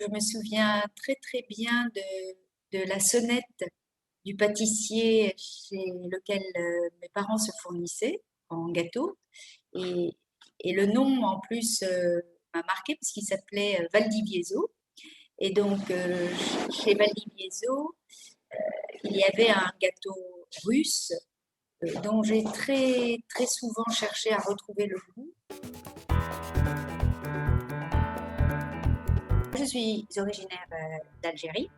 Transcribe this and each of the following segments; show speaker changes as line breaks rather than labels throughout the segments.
Je me souviens très bien de la sonnette du pâtissier chez lequel, mes parents se fournissaient en gâteaux et le nom en plus, m'a marquée parce qu'il s'appelait, Valdivieso et donc chez Valdivieso, il y avait un gâteau russe, dont j'ai très souvent cherché à retrouver le goût. Je suis originaire, d'Algérie.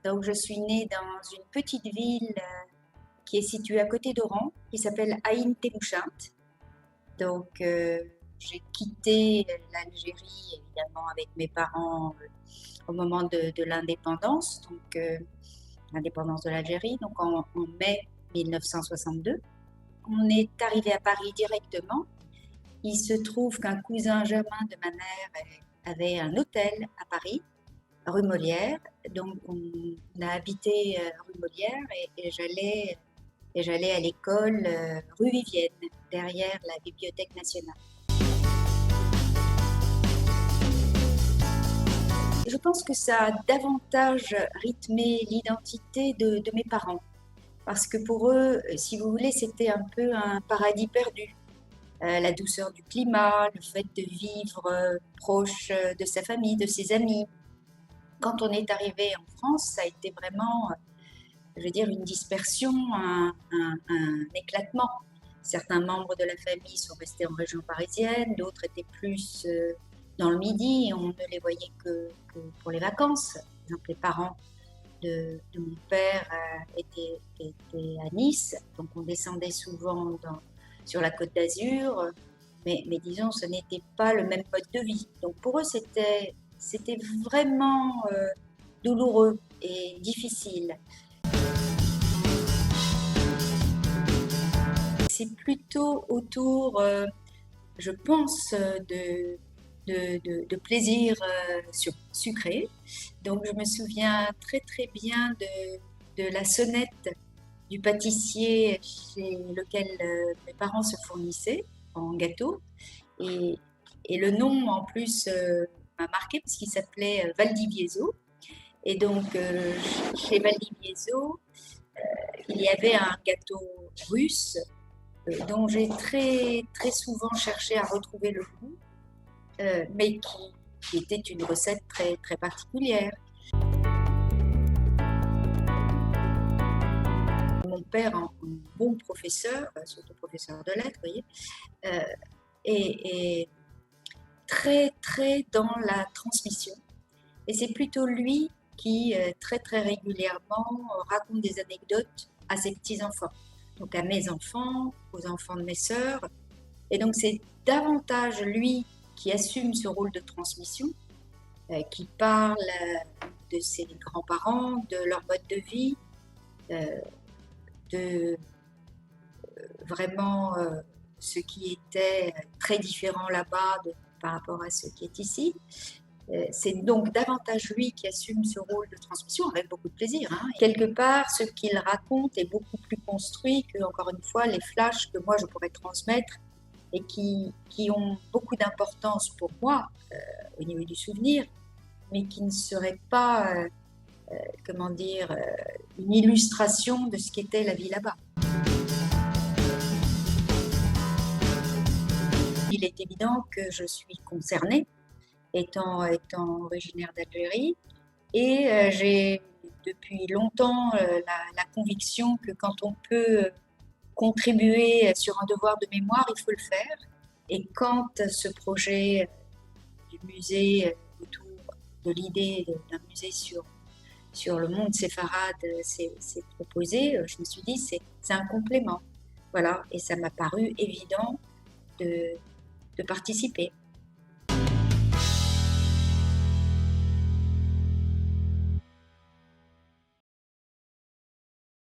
Donc, je suis née dans une petite ville qui est située à côté d'Oran, qui s'appelle Aïn Témouchint. Donc, j'ai quitté l'Algérie, évidemment, avec mes parents au moment de l'indépendance, donc l'indépendance de l'Algérie, donc en mai 1962. On est arrivé à Paris directement. Il se trouve qu'un cousin germain de ma mère avait un hôtel à Paris, rue Molière. Donc, on a habité rue Molière et j'allais à l'école rue Vivienne, derrière la Bibliothèque nationale. Je pense que ça a davantage rythmé l'identité de mes parents. Parce que pour eux, si vous voulez, c'était un peu un paradis perdu. La douceur du climat, le fait de vivre proche de sa famille, de ses amis. Quand on est arrivé en France, ça a été vraiment, je veux dire, une dispersion, un éclatement. Certains membres de la famille sont restés en région parisienne, d'autres étaient plus dans le Midi, et on ne les voyait que pour les vacances. Par exemple, les parents de mon père étaient à Nice, donc on descendait souvent sur la Côte d'Azur, mais disons, ce n'était pas le même mode de vie. Donc pour eux, c'était vraiment douloureux et difficile. C'est plutôt autour, je pense, de plaisirs sucrés. Donc je me souviens très bien de la sonnette du pâtissier chez lequel mes parents se fournissaient en gâteaux. Et, le nom en plus m'a marqué parce qu'il s'appelait Valdivieso. Et donc chez Valdivieso, il y avait un gâteau russe dont j'ai très souvent cherché à retrouver le goût, mais qui était une recette très particulière. Mon père, un bon professeur, surtout professeur de lettres, vous voyez, est très dans la transmission. Et c'est plutôt lui qui, très régulièrement, raconte des anecdotes à ses petits-enfants. Donc à mes enfants, aux enfants de mes sœurs. Et donc c'est davantage lui qui assume ce rôle de transmission, qui parle de ses grands-parents, de leur mode de vie, de vraiment ce qui était très différent là-bas par rapport à ce qui est ici. C'est donc davantage lui qui assume ce rôle de transmission avec beaucoup de plaisir. Hein. Quelque part, ce qu'il raconte est beaucoup plus construit que, encore une fois, les flashs que moi je pourrais transmettre et qui ont beaucoup d'importance pour moi au niveau du souvenir, mais qui ne seraient pas, comment dire, une illustration de ce qu'était la vie là-bas. Il est évident que je suis concernée, étant originaire d'Algérie, et j'ai depuis longtemps la conviction que quand on peut contribuer sur un devoir de mémoire, il faut le faire. Et quand ce projet du musée, autour de l'idée d'un musée sur le monde séfarade s'est proposé, je me suis dit c'est un complément. Voilà, et ça m'a paru évident de participer.